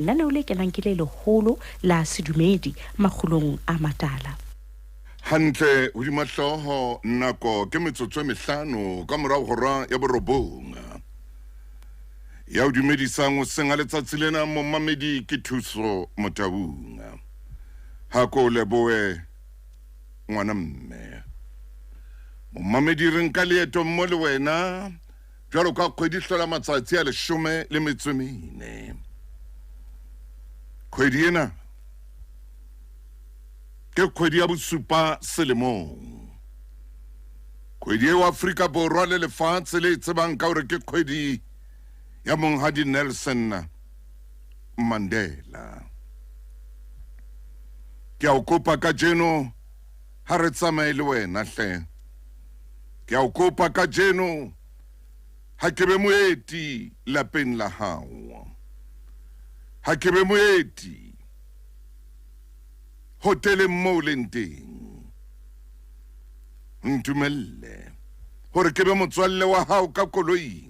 Lenaneo le kenang ke le leholo la sedumedi makgulong a matala. Hantle hodima hlooho nako ke metsotso e 5 ka morao hora ya borobong ya ho dumedisang ho senga letsatsi lena momamedi ke Thuso Motaung ha ko leboe ngwana mme momamedi re nka leeto mmo le wena jwalo ka kgwedi hlola matsatsi a 14 kgwedi ena ke kgwedi ya bosupa selemong kgwedi ya Afrika Borwa le lefatshe le tsebang ka hore ke kgwedi ya monghadi Nelson Mandela. Ke a o kopa ka jeno ha re tsamaye le wena hle. Ke a o kopa ka jeno ha ke be moeti lapeng la hao. Ha ke be moeti hotele moo leng teng. Ntumelle hore ke be motswalle wa hao ka koloing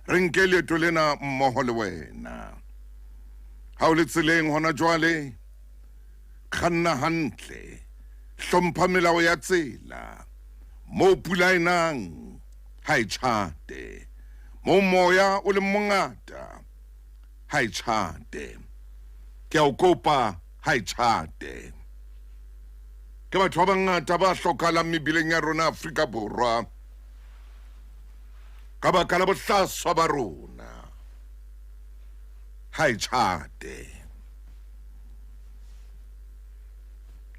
re nke leeto lena mmoho le wena. Ha o le tseleng hona jwale kganna hantle, hlompha melao ya tsela, moo pula e nang ha e tjhate, moo moya o le mongata ha e tjhate. Ke a o kopa ha e tjhate. Ke batho ba bangata ba hlokahalang mebileng ya rona Afrika Borwa ka baka la bohlaswa ba rona ha e tjhate.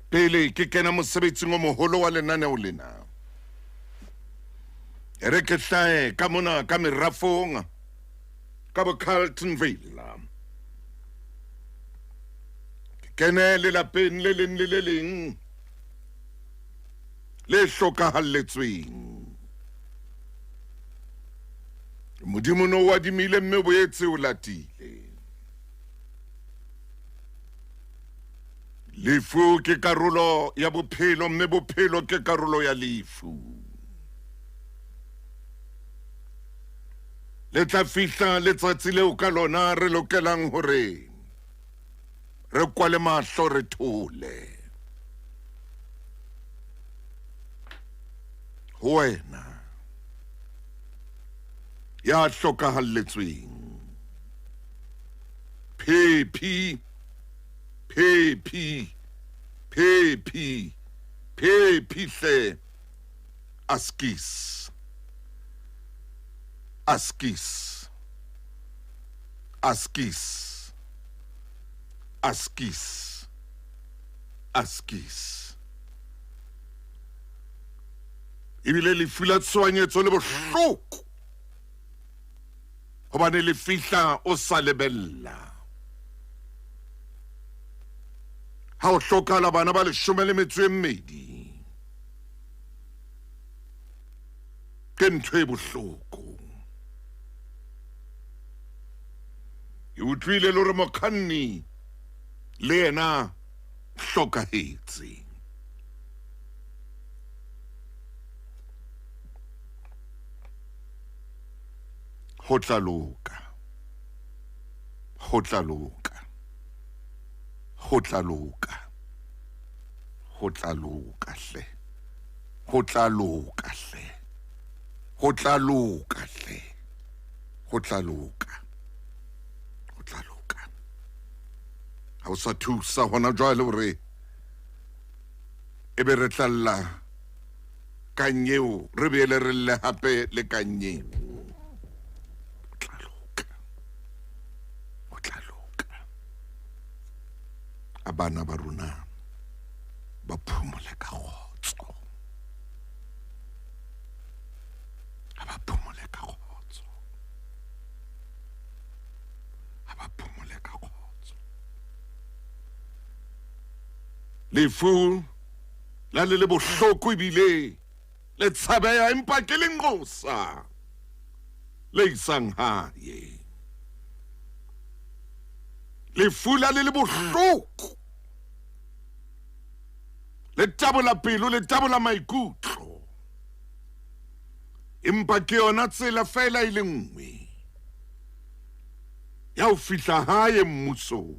Pele ke kena mosebetsing o moholo wa lenaneo lena, re ke hlae ka mona ka merafong ka bo Carltonville. Ke kene lelapeng le leng le le leng le hlokahalletsweng. Modimo no wa dimile mme boetse o latile. Lefu ke karolo ya bophelo mme bophelo ke karolo ya lefu. Le tla fihla letsatsi leo ka lona re lokelang hore re kwale mahlo re thole. Ho wena ya hlokahalletsweng. Phephi hle. Askis ebile lefu la tshohanyetso le bohloko hobane le fihla o sa lebella. Ha o hlokahala bana ba 12 ke ntho e bohloko. Ke utlwile le hore mokganni le yena hlokahetse. Ho tla loka ha o sa thusa hona jwale hore ebe re tlalla kanyeo re beele re le hape le kanyeo. Ho tla loka abana ba rona ba phomole ka kgotso. Lefu la le bohloko ebile le tshabeha empa ke lengosa le isang hae. Lefu la le bohloko le tabola pelo, le tabola maikutlo, empa ke yona tsela fela e le nngwe ya o fihla hae mmusong.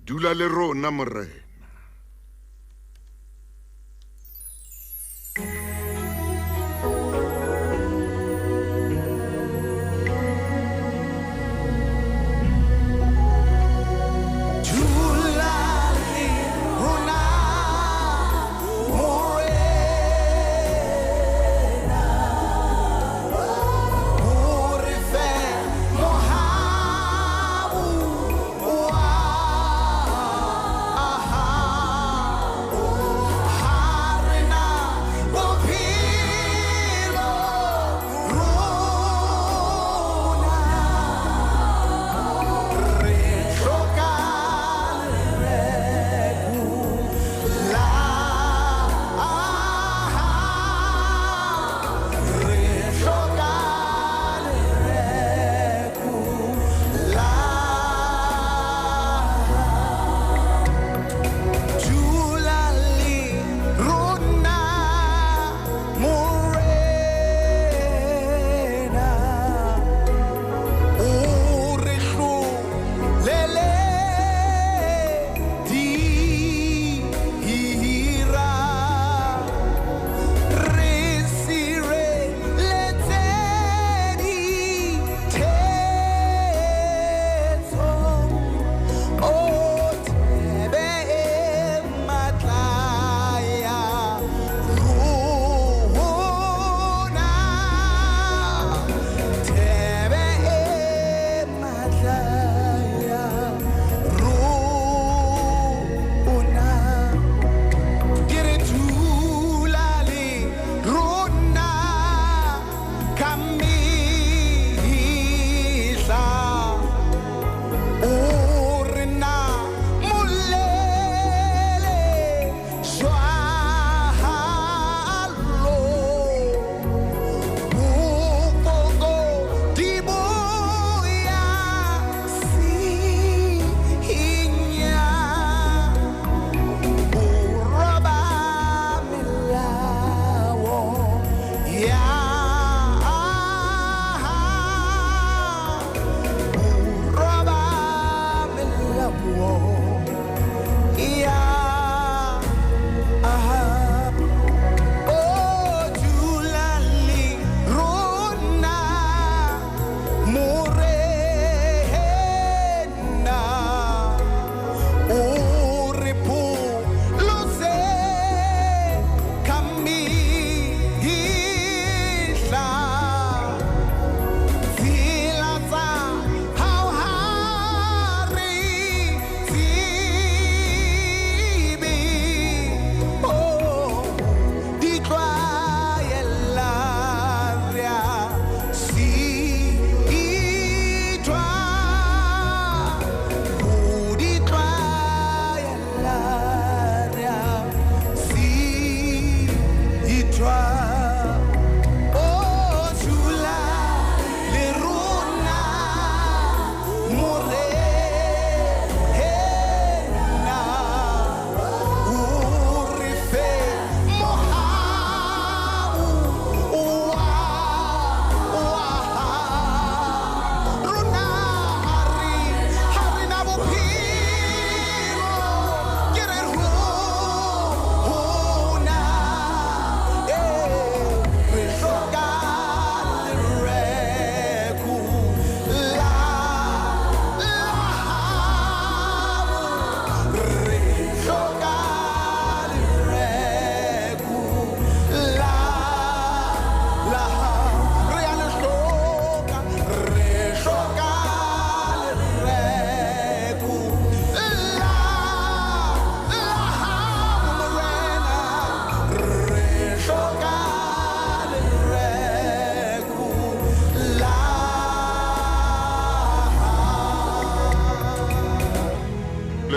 Dula le rona morena.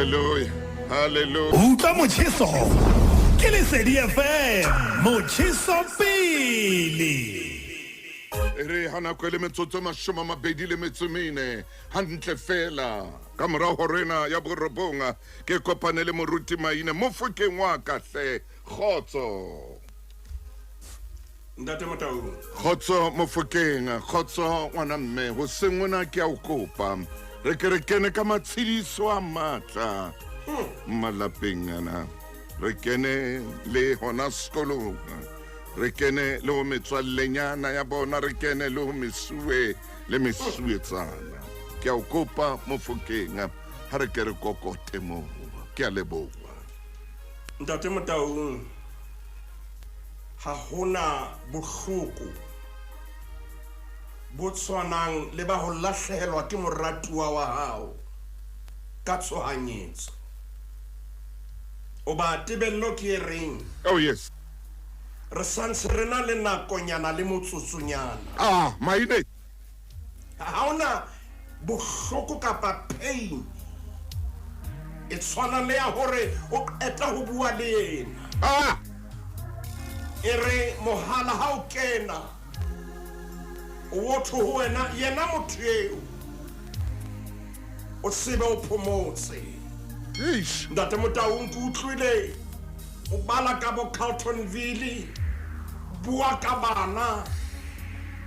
Hallelujah. Hallelujah. Utlwa Motjheso. Ke Lesedi FM. Motjheso pele. Re hana kwele metsotso mashoma mabedi le metsomene hantle fela ka morao horena ya borobonga ke kopane le moruti maina mo fokeng wa ka hle khotso Ntate Motaung. Khotso Mofokeng, khotso ngwana mme, ho sengwana ke a o kopa. Re ke re kene ka matshidiso a matla. Malapeng ana. Re kene le hona sekolong. Re kene le ho metswallenyana ya bona, re kene le ho mesuwe le mesuetsana. Ke a o kopa Mofokeng, ha re ke re kokote moo. Ke a leboha. Ntate Motaung. Ha hona bohloko bo tshwanang le ba ho lahlehelwa ke moratuwa wa hao ka tshohanyetso. O ba tebello ke reng? Oh yes. Re santse re na le nakonyana le motsotsonyana. Ah, Maine. Ha hona bohloko kapa pain e tshwana le ya hore o qeta ho bua le yena. Ah! Ere mohala ha o kena o thwe ho wena yena motho eo o sebe o phomotse. Eish. Ntate Motaung ke utlwile o bala ka bo Carltonville, bua ka bana.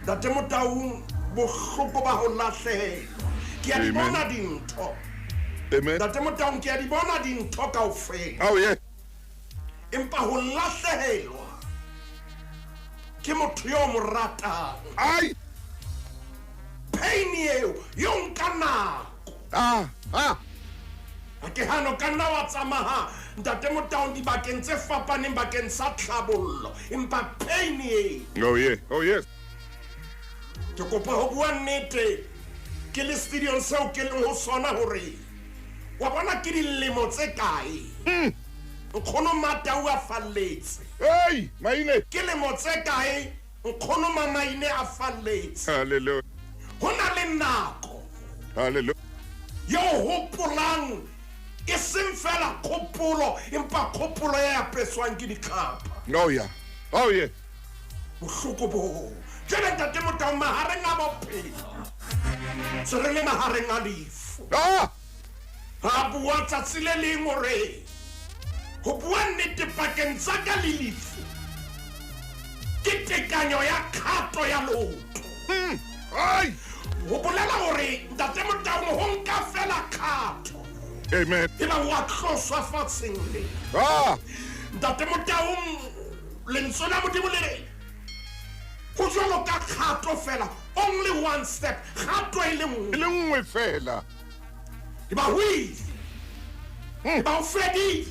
Ntate Motaung bohloko ba ho lahlehelwa ke a di bona dintho. Amen. Ntate Motaung ke a di bona dintho kaofela. Oh yeah. Empa ho lahlehelwa ke motho yo mo ratang. Ai! Pain eo yo nka nako. Ah! Ke hano ka nna wa tsamaha Ntate Motaung dibakeng tse fapaneng bakeng sa tlhabollo, empa pain eo. Oh yeah. Oh yes. Ke kopa ho bua nnete ke le studio seo ke leng ho sona hore wa bona ke dilemo tse kae. Nkgono Matau a falletse. Hey, Maine. Ke lemo tse kae nkgono Mamaine a falletse. Hallelujah. Ho na le nako Hallelujah. yo hopolang e seng fela kgopolo empa kgopolo ya apeswang ke dikhapa. Oh yeah. Oh yeah. Bohloko bo jwale Ntate Motaung mahareng a bophelo se re le mahareng a lefu. Ah! Ha bua tsatsi le leng hore ho bua nnete pakeng tsa ka le lefu ke tekanyo ya kgato ya loto. Ai! Ho bolela hore Ntate Motaung ho nka fela kgato Amen. eba wa tloswa fatsheng le. Ah! Ntate Motaung lentswe la Modimo le re ho jwalo ka kgato fela, only one step, kgato e le nngwe. Le nngwe fela. Eba hui eba o fedile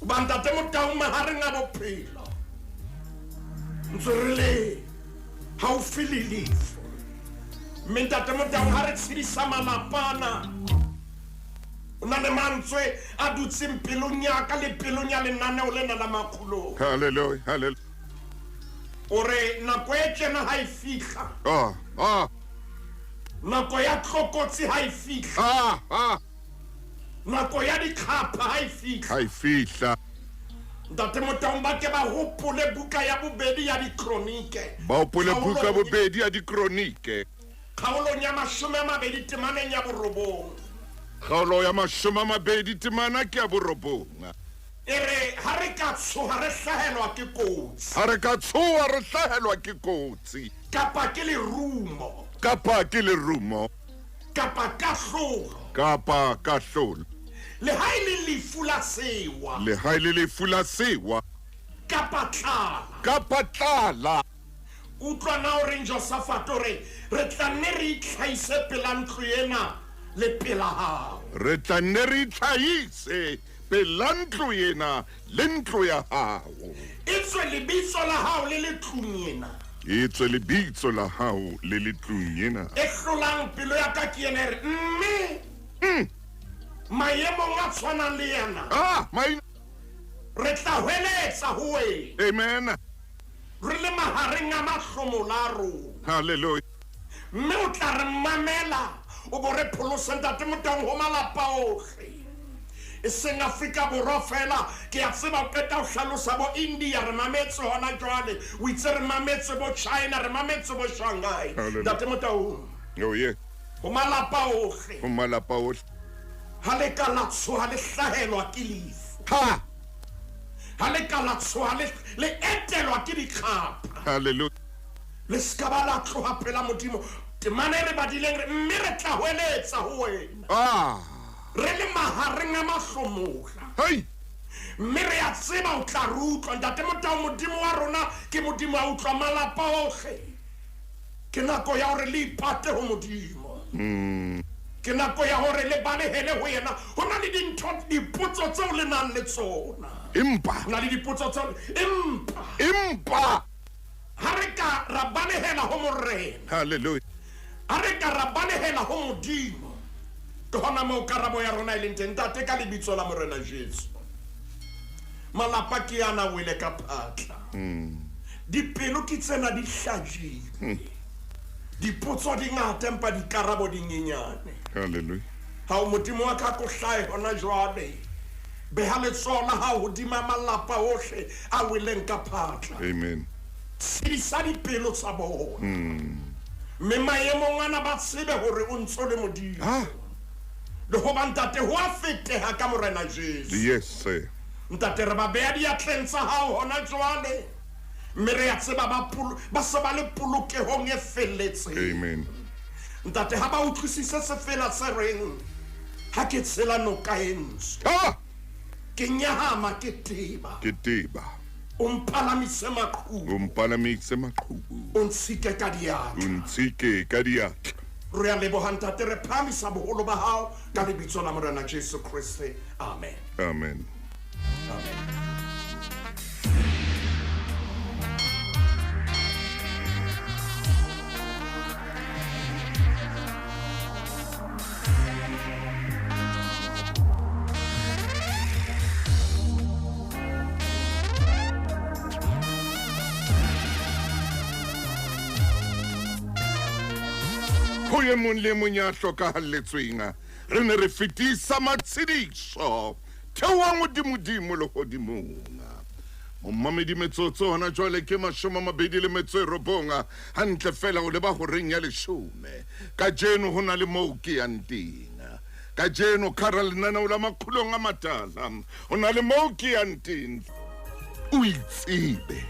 ba Ntate Motaung mahareng a bophelo ntse re le haufi le lefu. Mme Ntate Motaung ha re tshedisa malapana o na le mantswe a dutseng pelong ya ka le pelong ya lenaneo lena la makgulong. Hallelujah. Hallelujah. Ore nako e tjena ha e fihla, Ah! nako ya tlokotsi ha e fihla, Ah! nako ya dikhapa ha e fihla. Hai fihla. Ntate Motaung ba ke ba hopole buka ya bobedi ya dikronike. Ba o pole buka bobedi ya dikronike. Kgaolong ya 20 temaneng ya borobong. Kgaolo ya 20 temana ke ya borobong. Ere ha re ka tshoha re hlahelwa ke kotsi Ha re ka tshoha re hlahelwa ke kotsi. kapa ke lerumo Kapa ke lerumo. kapa kahlogo Kapa ka hlolo. le ha e le lefu la sewa Le ha ile lefu la sewa. kapa tlala. Kapa tlala. Utlwa na o reng Josaphat hore re tla nne re itlhaise pela ntlo ena le pela hao. Re tla nne re itlhahise pela ntlo ena le ntlo ya hao. E tswe lebitso la hao le le tlung ena. E tswe lebitso la hao le le tlung ena. E hlolang pelo ya ka ke ena e re mme maemong a tshwanang le yana Ah! re tla hweletsa ho wena Amen. re le mahareng a mahlomola a rona. Hallelujah. Mme o tla re mamela o bo re pholosa Ntate Motaung ho malapa ohle. E seng Afrika Borwa fela, ke a tseba o qeta ho hlalosa bo India re mametse hona jwale, o itse re mametse bo China, re mametse bo Shanghai. Hallelujah. Ntate Motaung Oh yeah. ho malapa ohle Ho malapa ohle. ha le ka la tshoha le hlahelwa ke lefu, Ha! ha le ka la tswa le etelwa ke dikgapa Hallelujah. le ska ba la tloha phela modimo temane re badileng mme re tla hweletsa ho wena re le mahareng a mahlomola Hey. mme re a tseba o tla re utlwa ntate Motau modimo wa rona ke modimo a utlwa malapa ohle ke nako ya hore le ipate ho modimo ke nako ya hore le balehele ho yena ho na le dipotso tseo le nang le tsona Impa. ho na le dipotso tseo Impa. ha re ka ra balehela ho morena Hallelujah. ha re ka ra balehela ho modimo ke hona moo karabo ya rona e leng teng ntate ka lebitso la morena Jesu malapa ke yana wele ka phatla dipelo ke tsena di hlajile dipotso di ngata empa dikarabo di nyenyane Hallelujah. ha o modimo wa ka ko hlae hona jwale beha letsoho la hao hodima malapa ohle a weleng ka phatla Amen. tshedisa dipelo tsa bona mme maemong ana ba tsebe hore o ntso le modimo le hoba ntate ho a feteha ka morena Jesu Yes, sir. ntate re ba beha diatleng tsa hao hona jwale mme re a tseba ba se ba le polokehong e felletseng Amen. ntate ha ba utlwisise se fela se reng ha ke tshela noka e ntsho ke nyahama ke teba Ketiba. o mpalamise maqhubu Umpalamise maqhubu. o ntshike ka diatla Untshike ka diatla. re a leboha ntate re phamisa boholo ba hao ka lebitso la morena Jesu Kriste amen Amen. amen Ho ye mong le mong ya hlokahalletsweng re ne re fetisa matshediso theoang hodimodimo le hodimong mommamedi metsotso hona jwale ke 29 hantle fela o leba horeng ya 10 ka jeno ho na le moo ke yang teng ka jeno khara lenaneo la maqhulong a matala ho na le moo ke yang teng o itsebe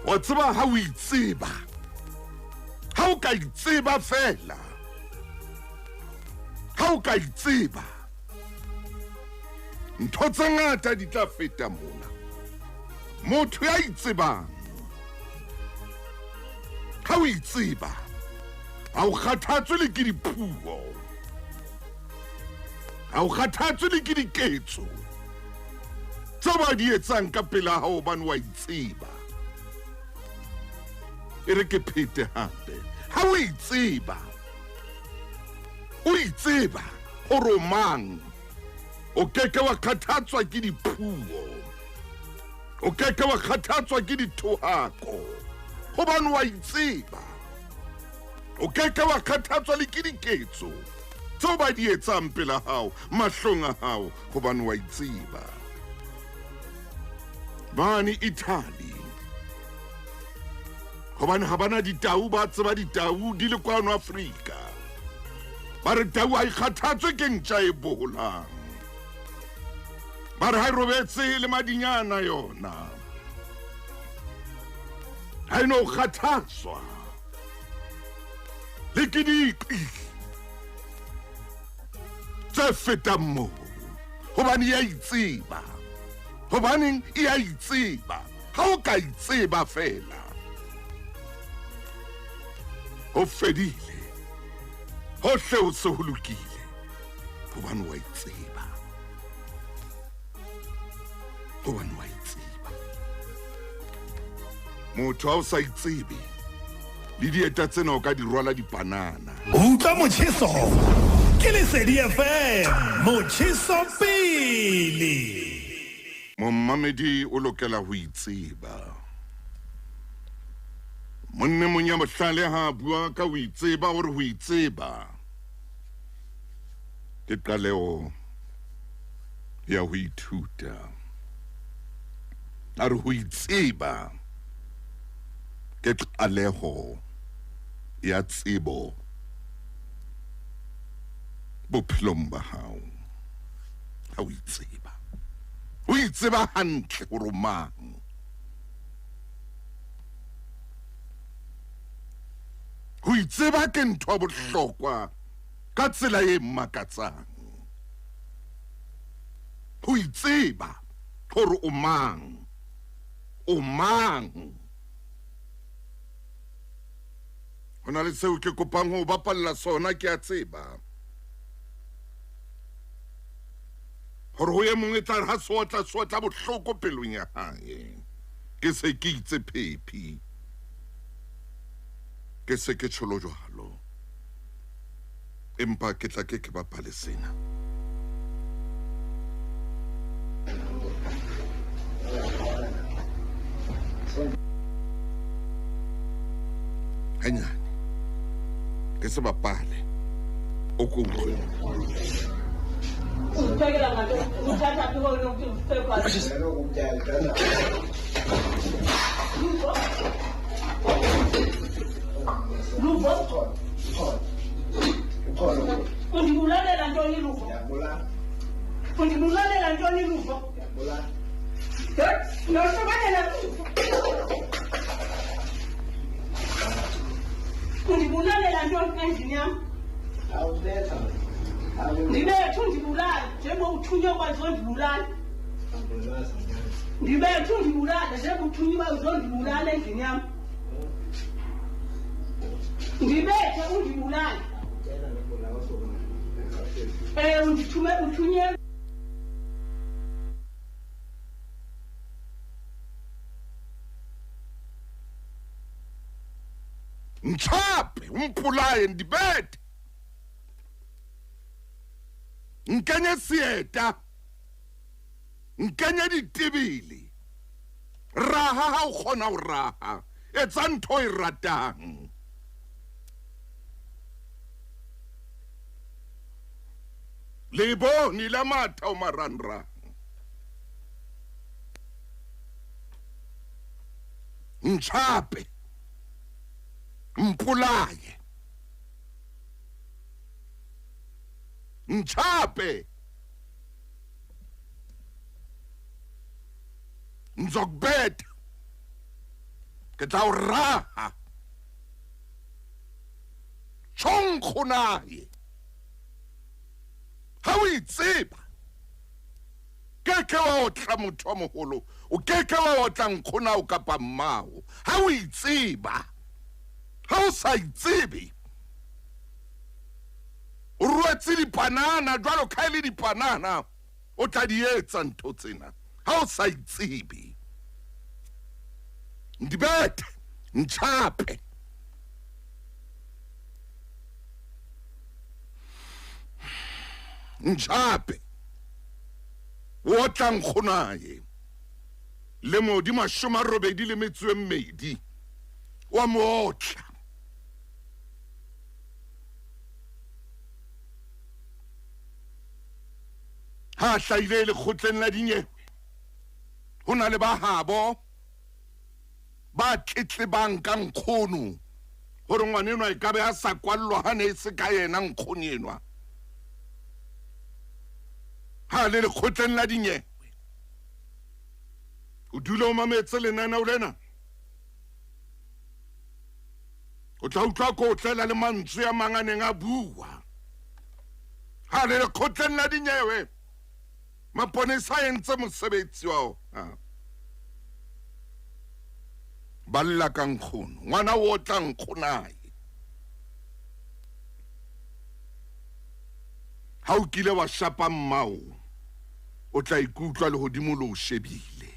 wa tseba ha o itseba ha o ka itseba fela ha o ka itseba ntho tse ngata di tla feta mona motho ya itsebang ha o itseba ha o kgathatswe le ke dipuo ha o kgathatswe le ke diketso tse ba di etsang ka pela ha o bane wa itseba e re ke phete hape ha o itseba hore o mang o keke wa kgathatswa ke dipuo o keke wa kgathatswa ke dithohako hobane wa itseba o keke wa kgathatswa le ke diketso tseo ba di etsang pela hao mahlong a hao hobane wa itseba bane Italy hobane ha bana ditau ba tseba ditau di le kwano Afrika ba re tau ha ikgathatswe ke ntja e boholang ba re ha robetse le madinyana yona ha ino kgathatswa le ke diqi tse fetang moo hobane ya itseba hobaneng e a itseba ha o ka itseba fela ho fedile hohle o se ho lokile hobane wa itseba motho ha o sa itsebe le dieta tsena o ka di rwala dipanana utlwa motjheso ke Lesedi FM motjheso pele mommamedi o lokela ho itseba monne mong ya mohlale ha bua ka ho itseba hore ho itseba ke qaleo ya ho ithuta a re ho itseba ke qaleo ya tsebo bophelong ba hao ha o itseba o itseba hantle gore o mang. Ho itseba ke ntho ya bohlokwa ka tsela e makatsang. Ho itseba gore o mang. O mang. Hona le seo ke kopang ho bapalla sona ke a tseba. Hore ho ye mongwe tla ha sotla bohloko pelong ya hae. Ke se ke itse phephi. Ke se ke tsholo jwalo. Empa ke tla ke bapale sena. Hanyane. Ke se bapale. O ko utlwe. Ndibethu ndibulala njengoba uthunywa kwazondibulala. Ndibethu ndibulala njengoba uthunywa kwazondibulala endlini yami. Ndibethe undibulala. Undithume uthunye. Mchape umpulaye ndibethe. Nkenye sieta. Nkenye ditibili. Raha ha o kgona ho raha. Etsa ntho e ratang. Le bone la matha o maranrang. Mchape. Mpulaye. Mchape. Nzokubetha. Ke tla o raha. Tshongkgonaye. Ha o itseba. Keke wa otla motho wa moholo. O keke wa otla nkgona o kapa mmao. Ha o itseba. Ha o sa itsebe. O ruetse dipanana, jwalo ka le dipanana. O tla di etsa ntho tsena. Ha o sa itsebe. Ndibethe, nchape. Nchape. O tla nkgonaye. Le modi 82 wa mootla. Ha hlaile le kgotleng la dinyewe. Ho na le ba habo ba tletlebang ka nkgono hore ngwanenwa e ka be a sa kwallwa ha ne se ka yena nkgono enwa. Ha le kgotleng la dinyewe. O dula o mametse lenaneo lena. O tla utlwa ko tlela le mantswe a manganeng a bua. Ha le kgotleng la dinyewe. Maponesa entse mosebetsi wao. Balla ka nkgono. Ngwana o tla nkgonaye. Ha o kile wa shapa mmao. O tla ikutlwa le hodimo lo shebile.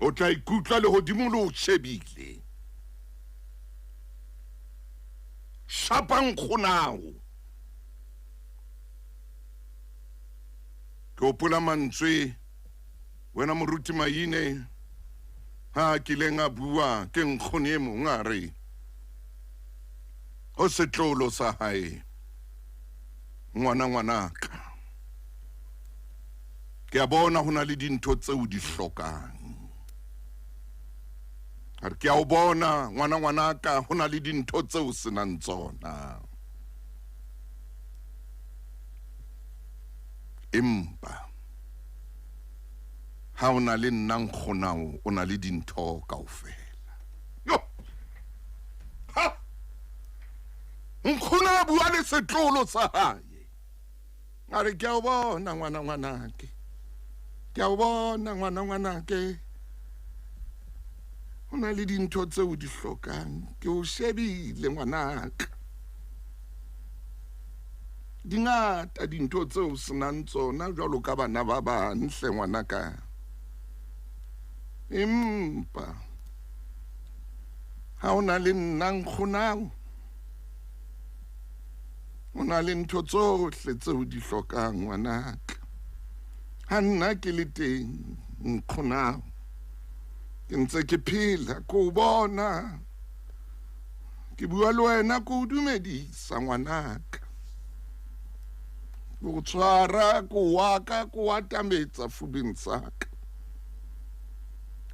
O tla ikutlwa le hodimo lo shebile. Shapa nkgonao. Ke opola mantswe wena moruti maine ha kileng a bua ke nkgono e mong a re o setlolo sa hae ngwanaka ke a bona hona le dintho tseo di hlokang ha ke a o bona ngwanaka hona le dintho tseo senang tsona empa ha o na le nna nkgonao o na le dintho kaofela yo ha nkgona bua le setlolo sa hae a re ke a o bona ngwanake ke a o bona ngwanake o na le dintho tseo di hlokang ke o shebile ngwanaka dingata dintho tseo senang tsona jwalo ka bana ba bantle ngwanaka empa ha o na le nna nkgonao o na le ntho tsohle tseo di hlokang ngwanaka ha nna ke le teng nkgonao ke ntse ke phela ke o bona ke bua le wena ke o dumedisa ngwanaka go tshwara go waka go atametsa fubeng saka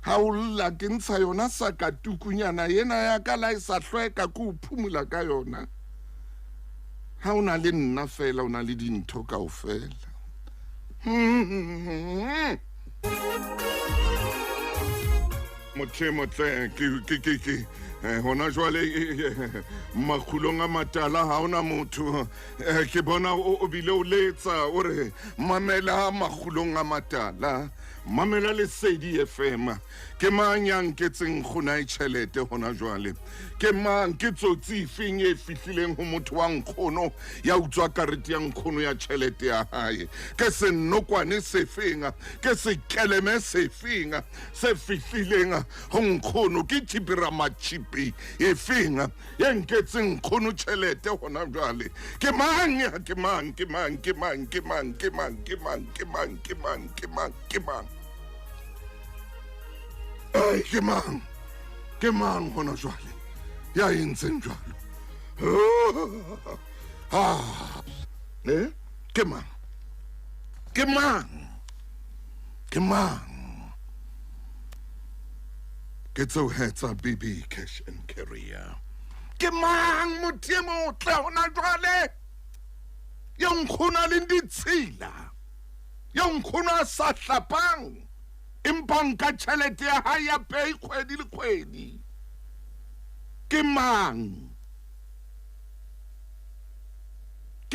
ha o lla ke ntsha yona saka tukunyana yena ya ka la isa hlweka go phumula ka yona ha o na le nna fela o na le dintho kaofela motle ke hona jwale makgulong a matala ha ona motho ke bona o bile o letsa o re mamela makgulong a matala mamela Lesedi FM ke mang ya nketseng gona tšhelete hona jwale ke mang ke tsotsi feng e fihlileng ho motho wa nkgono ya utswa karete ya nkgono ya tšhelete ya hae ke senokwane se fenga ke se keleme se fenga se fihlileng ho nkgono ke tshipira machipi e fenga ya nketseng nkgono tšhelete hona jwale ke mang ai ke mang hona jwale ya entseng jwalo ke mang ke tseo hetsa BB Cash and Career ke mang motho motle hona jwale ya nkgona le ditshila ya nkgona sa hlapang empa nka tšhelete ya hae ya pay kgwedi le kgwedi ke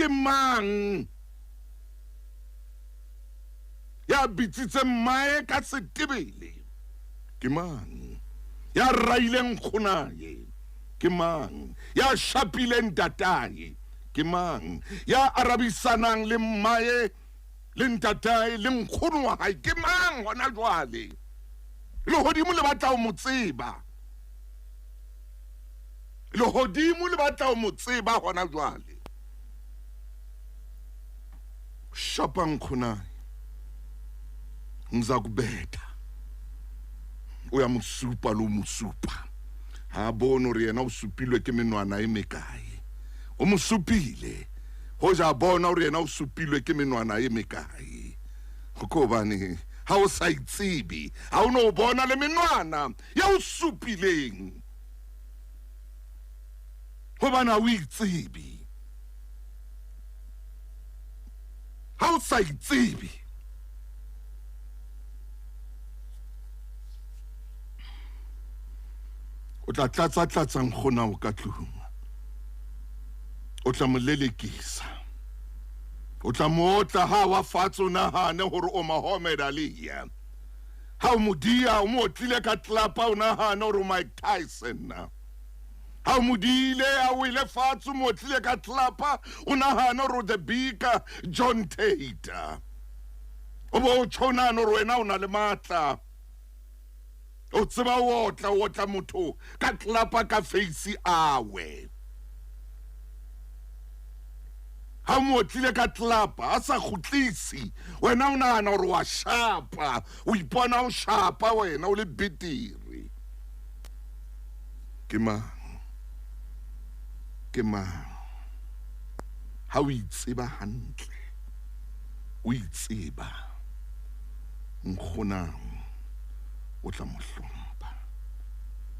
mang ya bitsitse mmae ka setebele ke mang ya raileng nkgonaye ke mang ya shapileng tataye ke mang ya arabisanang le mmae le ntatae le nkgono wa hae ke mang hona jwale le hodimo le batla o mo tseba hona jwale shapa nkgonaye ngizakubetha uyamusupa lo musupa ha bona re yena o supilwe ke menwana e mekae o musupile ho ja bona o re yena o supilwe ke menwana e mekae go bane ha o sa itsibi ha o no bona le menwana ya o supileng ho bana o itsibi ha o sa itsibi o tla tlatsa nkgona o ka tlung o tla molelekisa o tla motla ha wa fatso nahane hore o Muhammad Ali ha o modia o mo tlile ka tlapa o nahane hore Mike Tyson ha o modile a o ile fatso mo tlile ka tlapa o nahane hore the big John Tate o bo tshona no wena o na le matla o tseba o tla motho ka tlapa ka face awe ha mo tlile ka tlapa a sa khutlisi wena o nahana hore wa shapa o ipona o shapa wena o le bitiri ke mang ha o itseba hantle o itseba nkgonang o tla mohlompha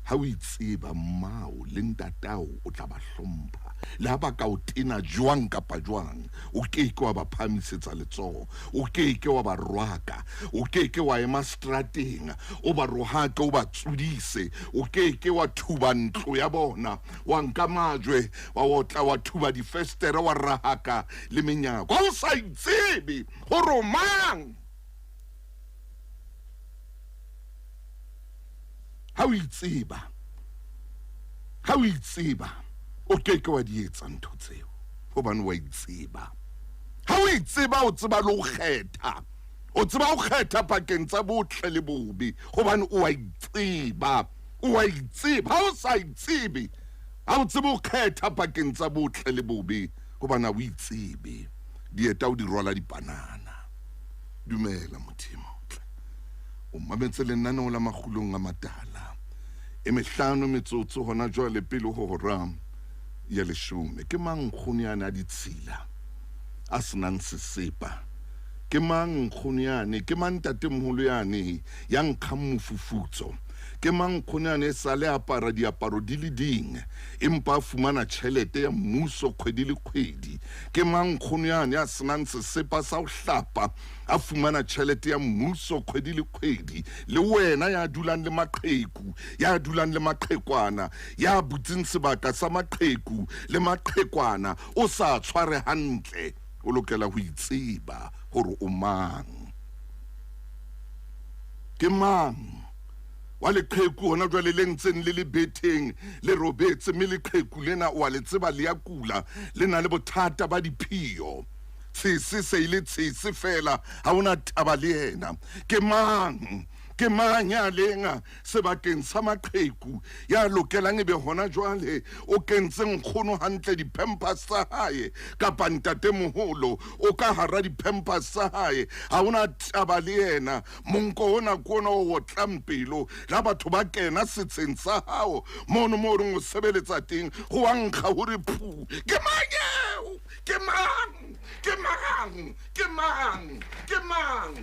ha o itseba mmao le ntatao o tla ba hlompha la ba ka o tena jwang kapa jwang o ke wa ba phamisetsa letsogo o ke wa ba rwaka o ke wa ema strateng o ba rohake o ba tsudise o ke wa thuba ntlo ya bona wa nka majwe wa otla wa thuba difestere wa rahaka le menyako o sa itsebe go romang ha o itseba o ke wa di etsa ntho tseo hobane wa itseba ha o itseba o tseba le go kgetha o tseba go kgetha pakeng tsa botle le bobe hobane o wa itseba ha o sa itsebe ha o tseba go kgetha pakeng tsa botle le bobe hobane o itsebe dieta o di rola dipanana dumela mothimotle o mametse lenaneo la magulong a matala emehlano metsotso hona jwale pele ho hora ya 10 ke mang khoniana a ditshila a senang sesepa ke mang khoniane ke mang tatemholo yane ya nkga mofufutso ke mang khoniane sa le apara diaparo di le ding empa fumana tšhelete ya mmuso kgwedi le kgwedi ke mang khoniane a senang sesepa sa ho hlapa a fumana tšhelete ya mmuso kgwedi le kgwedi le wena ya dulang le maqheku ya dulang le maqhekwana ya butseng sebaka sa maqheku le maqhekwana o sa tshware hantle o lokela ho itseba hore o mang ke mang wa leqheku hona jwale le ntseng le beteng le robetse mme leqheku lena wa le tseba le ya kula le na le bothata ba diphio tshese se ile tshese fela ha ona taba le yena ke mang ya lenga sebakeng sa maqheku ya lokelang ebe hona jwale o kentseng nkgono hantle di-pampers tsa hae kapa ntatemoholo o ka hara di-pampers tsa hae ha ona taba le yena monko ona kona o tlampelo la batho ba kena setsheng sa hao mono mo re mo sebeletsa teng go wa nkga hore phu ke mang ke mang ke mang ke mang ke mang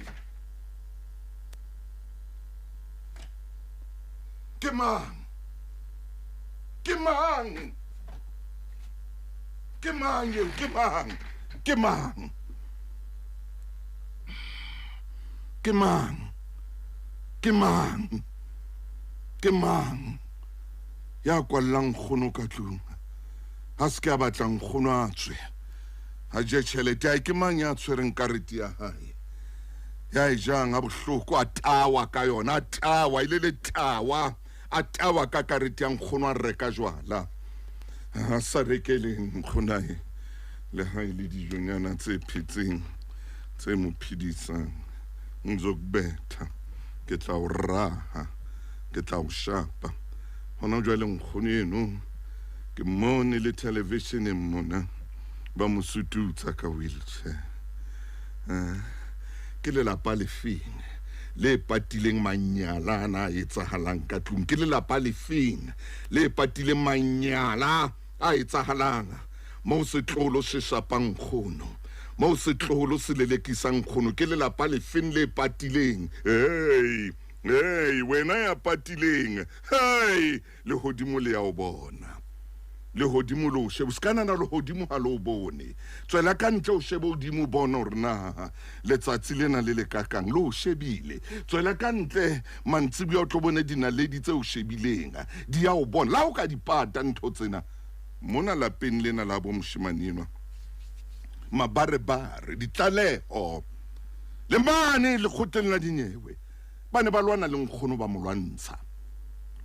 ke mang ke mang ke mang ke mang ke mang ke mang ke mang ke mang ya kwallang khono ka tlung ha se ka batlang khono a tswe ha je tšhelete ai ke mang ya tshwereng karete ya hae ya ijang a bohloko a tawa ka yona tawa ile le tawa a tawa ka karete ya nkgono a reka jwala a sa rekeleng nkgonae le ha ile dijonyana tse phetseng tse mo phidisang ngizokubetha ke tla o raha ke tla o shapa hona jwale nkgono eno ke mone le television mona ba mo sututsa ka wheelchair ke le lapa le feng le patileng manyala ana etsahalang ka tlung ke le lapa le feng le patileng manyala a etsahalang mo se tlolo se shapang khono mo se tlolo se lelekisang khono ke le lapa le feng le patileng hey wena ya patileng hey le hodimo le ya o bona le hodimo lo shebe skana na le hodimo ha lo bone tswela ka ntle o shebe hodimo bona hore na letsatsi lena le kakang lo shebile tswela ka ntle mantsibi ya o tlo bone dinaledi tse o shebileng di ya o bona la o ka dipata ntho tsena mona lapeng lena la bo mshimanino mabarebare ditlaleho le mane le khotleng la dinyewe bane ba lwana le nkgono ba molwantsha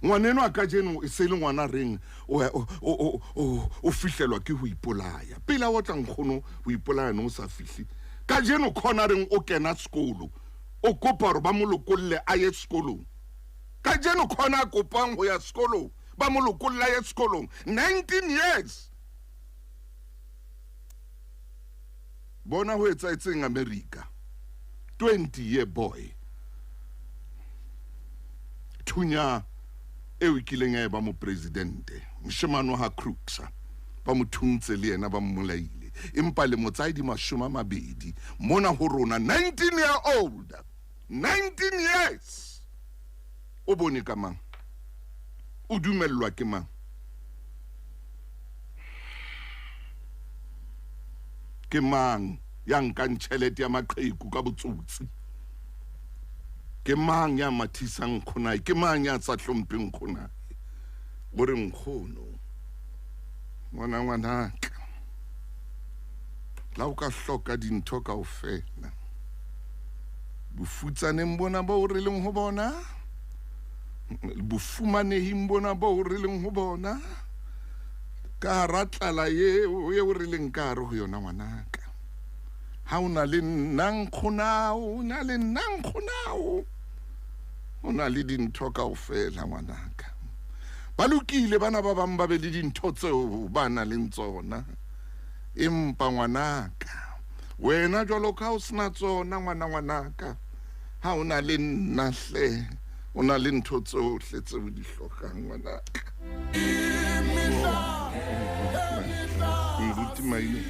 ngwaneno a ka jeno e se le ngwana reng o fihlelwa ke ho ipolaya pela o tla nkgono ho ipolaya no sa fihli ka jeno khona reng o kena sekolo o kopa hore ba mo lokolle a ye sekolong ka jeno khona a kopang ho ya sekolong ba mo lokolla ye sekolong 19 years bona ho etsaetseng America 20-year boy thunya e kileng e ba mo presidente mshimano ha Crooks ba mo thuntse le yena ba mmolaile empa le motsaidi mashoma mabedi mona ho rona 19 years o bone ka mang o dumellwa ke mang ke mang ya nkang tšhelete ya maqheku ka botsotsi ke mang ya mathisang nkgonae ke mang ya sa hlompheng nkgonae gore nkgono ngwanaka la o ka hloka dintho kaofela bofutsaneng bona bo re leng ho bona bofumanehing bona bo re leng ho bona ka ratlala ye o re leng ka re ho yona ngwanaka ha una le nankgonao na le nankgonao ona le dintho kaofela ngwanaka ba lokile bana ba bang ba be le dintho tseo ba na le tsona empa ngwanaka wena jwalo ka o sena tsona ngwanaka ha ona le nnahle ona le ntho tsohle tseo di hlokang ngwanaka mruti maine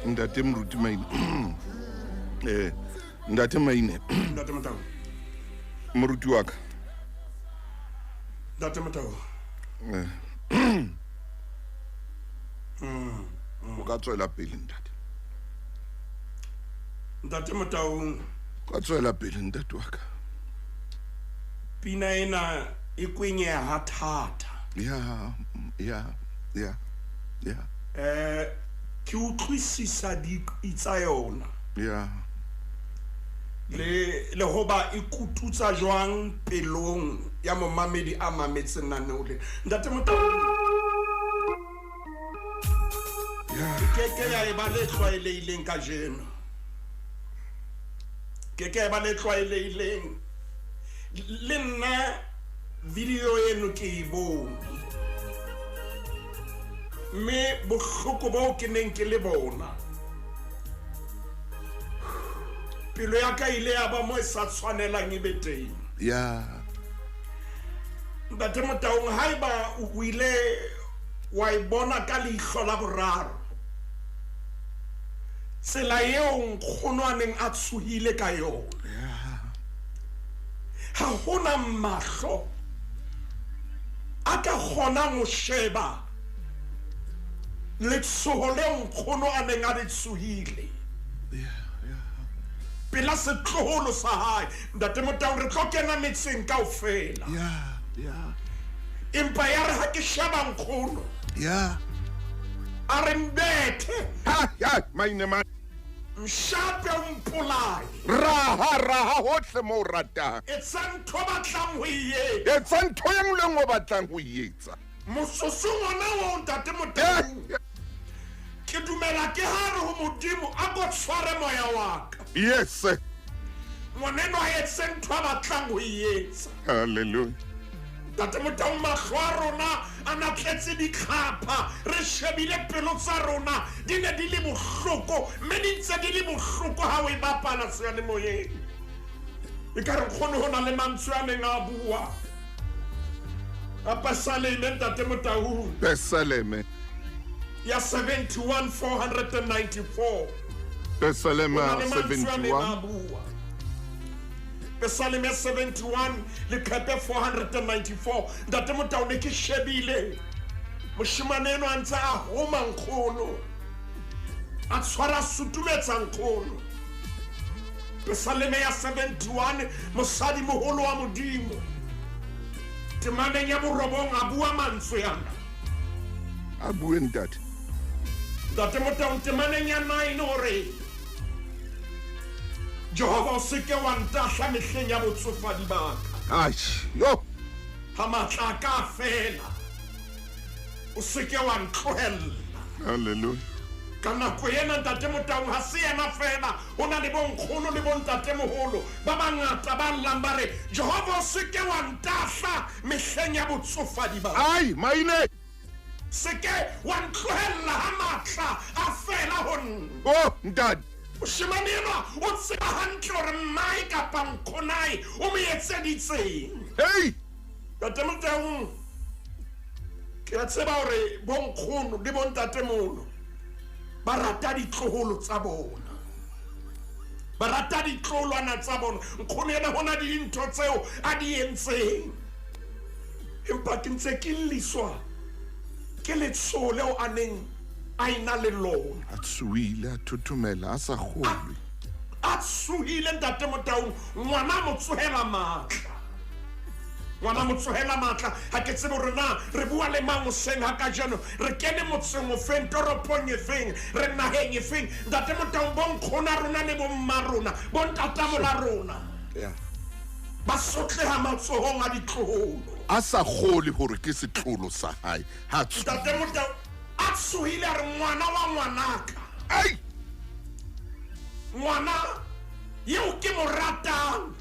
ndate mruti maine ndate maine Ndate Matau. mruti wa ka Ndate Matau. o ka tswela pele ntate Ndate Matau. ka tswela pele ntate wa ka Pina ena e kwenyeha thata. ya Ke utlwisisa tsa yona. ya Le hoba ikututsa jwang pelong ya momamedi a mametseng naneo le. Ndate Matau. Keke ya eba le tlwaelehileng ka jeno. Keke ya eba le tlwaelehileng. Le nna video eno ke e bone. Me bohloko bo ke neng ke le bona. Pelo ya ka ile ya ba mo sa tshwanelang e be teng. ya Ndate Matau haiba o ile wa ibona ka leihlo la boraro. Tsela eo nkgonwaneng a tshohile ka yona. Ha hona mahlo a ka kgonang ho sheba letshoho leo nkgono a neng a le tshohile pela setloholo sa hae. Ndate Matau re tlo kena metseng kaofela empa ya re ha ke sheba nkgono a re mbethe maine mshape mpolai raha hohle mo ratang etsa ntho batlang ho iye etsa ntho ya nngwe ngo batlang ho etsa mososo ngwana wo Ndate Matau. Ke dumela ke hare ho modimo a go tshware moya wa ka. yes Ngwaneno a etse ntho a batlang ho etsa. hallelujah Ndate Matau mahlo a rona a na tletse ditlhapha re shebile pelo tsa rona di ne di le bohloko mme di ntse di le bohloko ha o e bapala seyalemoyeng. E ka re nkgono ho na le mantswe a neng a bua a Psalme Ndate Matau Psalme ya 71:494. Psalme Ho na le mantswe a neng a 71 bua. Psalme 71 le khepe 494. Ndate Matau ne ke shebile moshimane eno a ntse a homa nkgono a tshwara sutumetsa nkgono. Psalme ya 71 mosadi moholo wa modimo temaneng ya borobong a bua mantswe yana. a bue ntate Ndate Matau temaneng ya 9 hore Jehova o seke wa ntahla mehleng ya botsofadi ba ka. yo Ha matla ka fela o seke wa ntlohella. hallelujah Ka nako ena Ndate Matau ha se yena fela ho na le bonkgono le bontatemoholo ba bangata ba llang ba re Jehova o seke wa ntahla mehleng ya botsofadi ba ka. maine Seke wa ntlohella ha matla a fela ho nna. ntate Moshimane o tseba hantle hore mmae kapa nkgonae o mo etseditseng. hey Ndate Matau ke a tseba hore bonkgono le bontatemoholo ba rata ditloholo tsa bona, ba rata ditloholwana tsa bona. Nkgono yena hona di dintho tseo a di entseng empa ke ntse ke lliswa ke letshoho leo a neng a ina le lona a tsuile a thothomela a sa kgolwe a tsohile ntate Motaung ngwana mo tsohela matla ha ke tsebe hore na re bua le mang seng ha ka jano re kene motseng o feng toropong e feng re naheng e feng ntate Motaung bon khona rona le bo mmarona bon tatamola rona ba sotleha matsohong a ditloholo a sa kgolwe hore ke setlolo sa hae ha ntate Motaung a tsohile re ngwana wa ngwanaka ai ngwana yeo ke mo ratang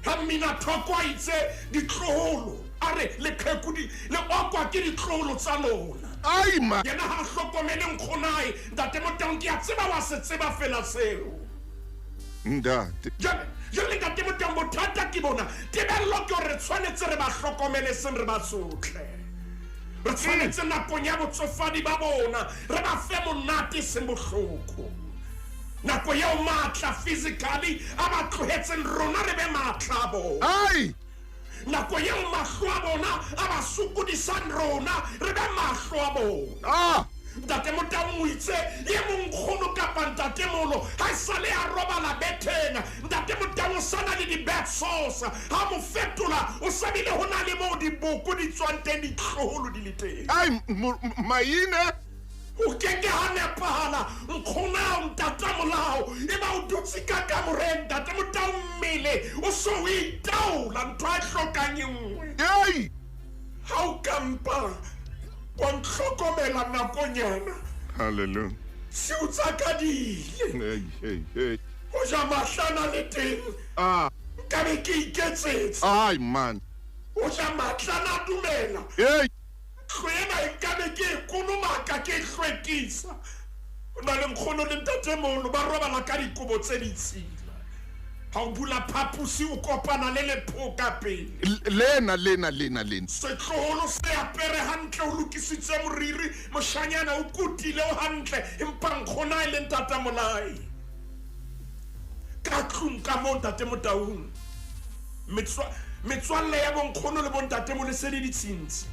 ha mina thoko a itse ditloholo a re leqhekudi le okwa ke ditloholo tsa lona ai ma yena ha hlokomeleng kgonae ntate Motaung ke a tseba wa se tseba fela seo ndate jale ntate Motaung bothata ke bona tebello ke hore re tshwanetse re ba hlokomele seng re ba sotle re tshwanetse nakong ya botsofadi ba bona re ba fe monate seng bohloko nako yeo matla physically a ba tlohetseng rona re be matla bona ai nako yeo mahlo a bona a ba sokodisang rona re be mahlo a bona ntate Motaung o itse ye monkgono kapa ntatemolo ha esale a robala betheng ntate Motaung o sana le di-bad sauce ha mo fetola o sabile ho na le moo diboko di tswang teng ditloholo di le teng ai maine o keke ha nepahala nkgonao ntatamolao e ba o dutse ka kamoreng ntate Motaung mmele o so o itaola ntho a hlokang e nngwe ai ha o kampa wa ntlhokomela nakonyana hallelujah se o tsakadile hey o ja mahlana le teng ka be ke iketsetse ai man o ja mahlana a dumela hey tlhoena e ka be ke kolomaka ke hlwekisa o na le nkgono le ntatemolo ba robala ka dikobo tse ditshila ha o bula phapusi o kopana le lephoka pele lena setloholo se apere hantle o lokisitse moriri moshanyana o kutile o hantle empa nkgona e le ntatamolae ka tlung ka mo ntate Motaung metswalle ya bonkgono le bontatemolo se le ditshintshi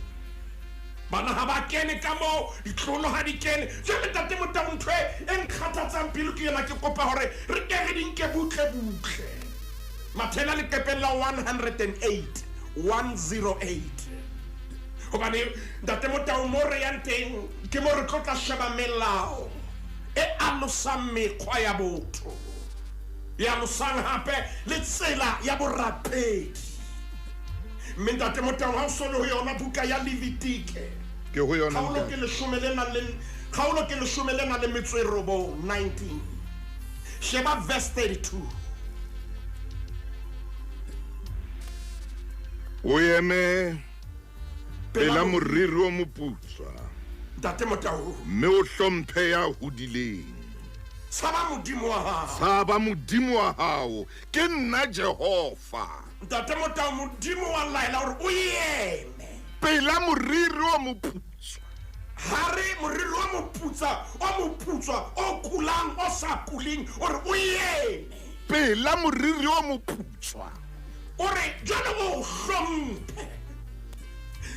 bana ha ba kene ka mo ditlolo ha di kene jwale ntate Motaung ntho e nkgathatsang pele ke yena ke kopa hore re ke re di nke butle mathela le kepella 108 hobane ntate Motaung mo re yang teng ke mo re tlotla sheba melao e alosang mekgwa ya botho ya losang hape le tsela ya borapedi mme ntate Motaung ha o solo ho yona buka ya Levitike ke ho yona kgaolo ke 19 sheba verse 32 o eme pela moriri o moputswa ntate Motaung mme o hlomphe ya hodileng saba modimo wa hao ke nna Jehova ntate Motaung modimo wa laela hore o eme pela moriri o moputswa hare moriri o moputswa o kulang o sa kuling hore o eme pela moriri o moputswa ore jalo o hlomphe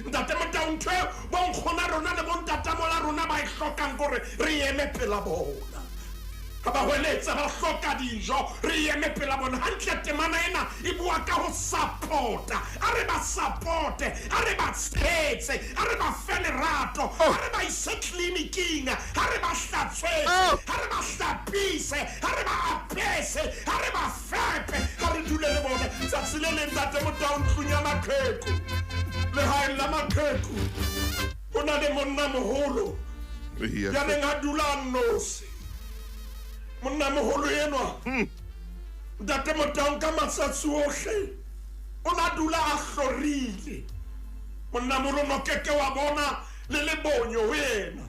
ntate Motaung ntho bonkgona rona le bontatamola rona ba e hlokang gore re eme pela bona ba hweletsa ba hloka dijo re eme pela bona hantle temana ena e bua ka ho supporta a re ba supporte a re ba tshetse a re ba fe lerato a re ba ise clinicing a re ba hlatswetse a re ba hlapise a re ba apese a re ba fepe a re dule le bona tsatsi le leng ntate Motaung tlung ya maqheku le hae la maqheku o na le monna moholo ya neng a dula nosi monna moholo enwa ntate Motaung ka matsatsi ohle o na dula a hlorile monna moholo keke wa bona le lebonyo wena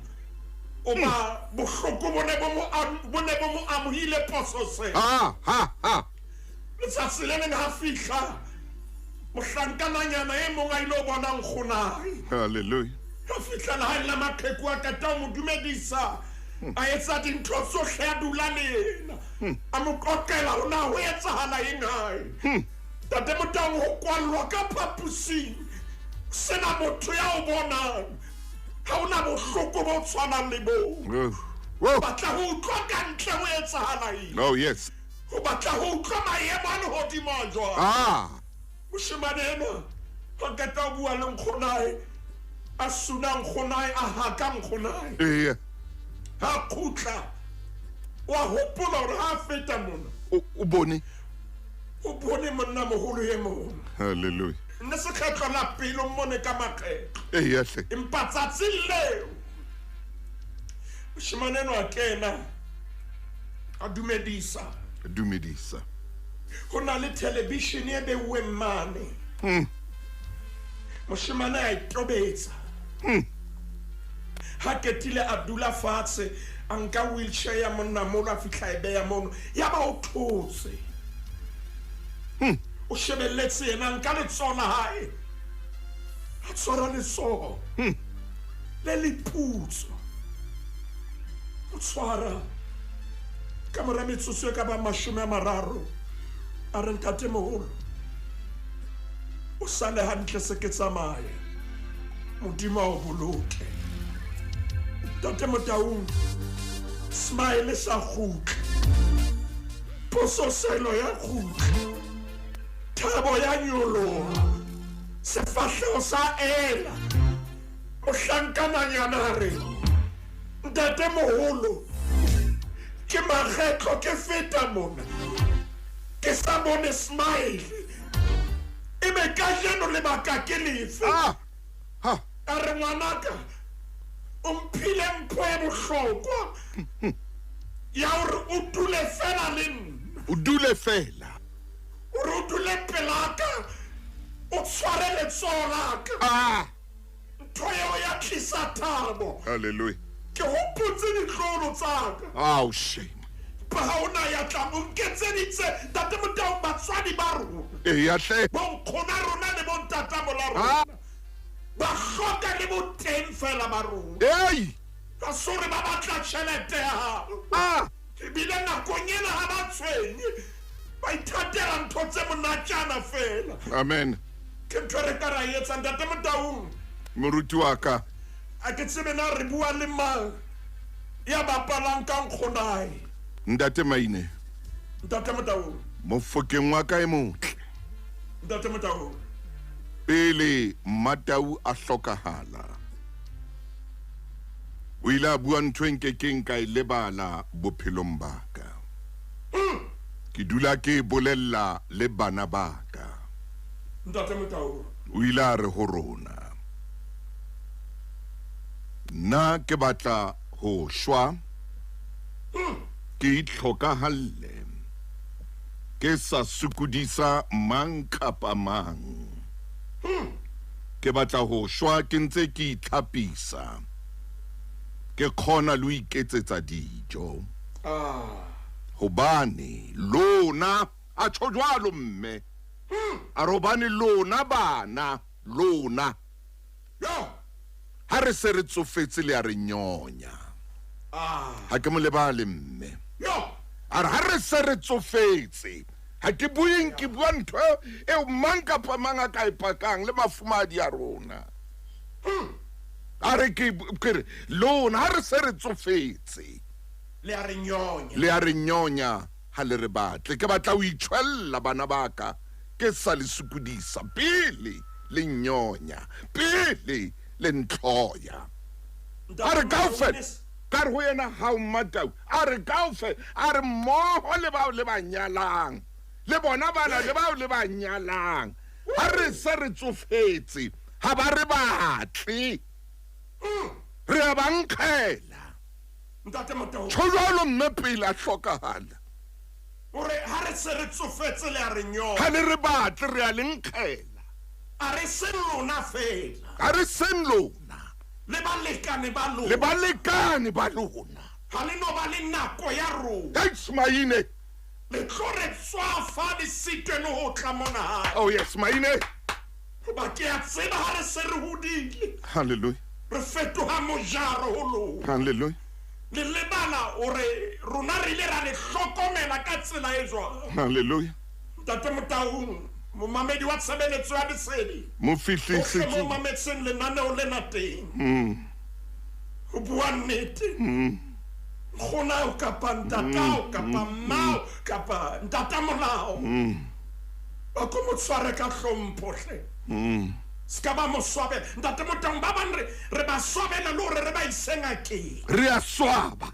o ba bohloko bone bo mo amohile poso se letsatsi le neng ha fihla mohlankananyana e mong a ilo bona nkgonae hallelujah ha fihla la hae la maqheku a kata o mo dumedisa a etsa dintho tsohle a dula le yena a mo kokela ho na ho etsahala eng hae ntate Motaung ho kwallwa ka phapusing sena motho ya o bonang ha ona bohloko bo tshwanang le bo. Whoa. Batla ho utlwa ka ntle ho etsahala eng. Oh, yes. Ho batla ho utlwa maemo a lehodimo a jwang. Ah. Moshemane ena ha qeta ho bua le nkgonae a suna nkgonae a haka nkgonae. Yeah. Ha khutla wa hopola hore ha feta mona O bone. o bone monna moholo e mong. Hallelujah. Nne se kgetlo la pelo mmone ka makgetlo. Yes. Empa tsatsing leo moshemane eno a kena a dumedisa. Dumedisa. Ho na le television e beuweng mane. Moshemane a itobetsa. Ha ketile a dula fatshe a nka wheelchair ya monna mono a fihla e beya mono ya ba o thotse. O shebelletse yena nka letsoho la hae a tshwara letsoho le leputso. O tshwara ka mora metsotso e ka ba 30 a re ntate moholo o sale hantle se ke tsamaya modimo o boloke. Ntate Motaung smile sa khutla poso selo ya khutla thabo ya nyoloha sefahleho sa ela mohlankana re ntate moholo ke makgetlo ke feta mona ke sa bone smile e be ka jeno le baka ke lefe. Ha. A re ngwanaka o mphile mpho e bohlokwa ya hore o dule fela le nna. O dule fela. Hore o dule pelaka o tshware letsoho laka. Ntho eo ya tlisa thabo. Hallelujah. Ke hopotse ditlolo tsaka. Oh, shame. Pa ha ona ya tla o nketseditse ntate Motaung batswadi ba rona. Yahle. Bonkgono rona le bontatamo la rona ba hloka le boteng fela ba rona. Hey. Ka sore ba batla tjhelete ya hao. Ebile nakong ena ha ba tshwenye ba ithatela ntho tse monatjana fela. Amen. Ke ntho re ka ra etsa ntate Motaung. Moruti wa ka. A ke tsebe na re bua le mang ya bapalang ka nkgonae. Ntate Maine. Ntate Motaung. Mofokeng wa ka e motle. Ntate Motaung. Pele Matau a hlokahala. O ile a bua ntho e nkekeng ka e lebala bophelong ba ka. Ke dula ke bolella le bana ba ka. Ntate Motaung. O ile a re ho rona. Na ke batla ho shwa. Ke itlhokahalle. Ke sa sukudisa mang kapa mang. Ke batla ho shwa ke ntse ke itlhapisa. Ke khona lo iketsetsa dijo. Hobane lona a tjho jwalo mme. A robane lona bana lona. Yo. Ha re se re tsofetse le a re nyonya. Ha ke mo lebale mme. Yo. A re ha re se re tsofetse. Ha ke bueng ke bua ntho e mang kapa mang a ka ipakang le mafumadi a rona. A re ke lona ha re se re tsofetse. Le a re nyonya. Le a re nyonya ha le re batle. Ke batla o itshwella bana ba ka. Ke sa le sukudisa pele le nyonya. Pele le ntloya. A re kaofela. Ka re ho yena ha o Matau. A re kaofela. A re mmoho le bao le ba nyalang. Le bona bana le bao le ba nyalang. Ha re se re tsofetse. Ha ba re batle. Re a ba nkgela. Ntate Motaung. Tjholo mme pele a hlokahala. Ore ha re se re tsofetse le a re nyonya. Ha le re batle re a le nkgela. A re se lona fela. Ha re sen lona. Le balekane ba lona. Le balekane ba lona. Ha le no ba le nako ya rona. Yes, Maine. Le tlo re tswafa di sitwe le ho tla mona hae. Oh yes, Maine. Ba ke a tseba ha re se re hodile. Hallelujah. Re fetoha mojaro ho lona. Hallelujah. Le lebala ore rona re ile ra le hlokomela ka tsela e jwang. Hallelujah. Ntate Motaung momamedi wa tshebeletso ya lesedi. Mo Mo fihlise. mametseng lenaneo lena teng. bua nnete gona o kapa ntatao kapa mmao kapa ntatamolao ba ko mo tshware ka hlomphohle ska ba mo swabela ntatemotang ba bang re ba swabela le hore re ba isenga ke re a swaba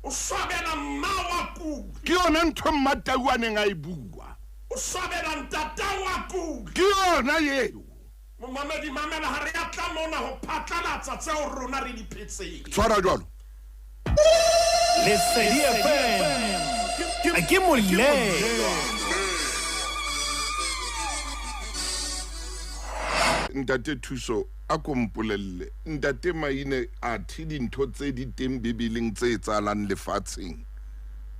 o swabela mmao wa ku ke yona ntho mmatauaneng a e bua o swabela ntatao wa ku ke yona eo momamedi mamela ha re ya tla mona ho phatlalatsa tseo rona re di phetseng tshwara jwalo Lesedi FM ke molelo. Ntate Thuso a kompolelle ntate Maine a thi dintho tse di teng Bibeleng tse etsahalang lefatsheng